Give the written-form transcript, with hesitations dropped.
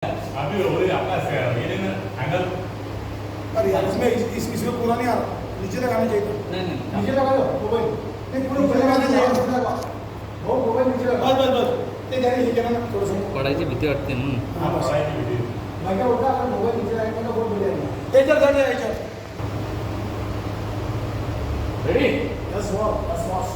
अभी हो रही आपका ये ना एंगल। अरे यार इसमें इसमें पूरा नहीं आ रहा, नीचे लगाना चाहिए था। नहीं नीचे लगा दो मोबाइल, नहीं पूरा नीचे लगाना चाहिए। वो मोबाइल नीचे लगा, बस बस बस ते त्याने हे केलं ना थोडंसं पडायची भीती वाटते म्हणून. हाँ पढ़ाई की विधि। मैं क्या बोलता अगर मोबाइल नीचे लगाएंगे तो बहुत बढ़िया है। ते चल चल चल चल रेडी? बस वॉश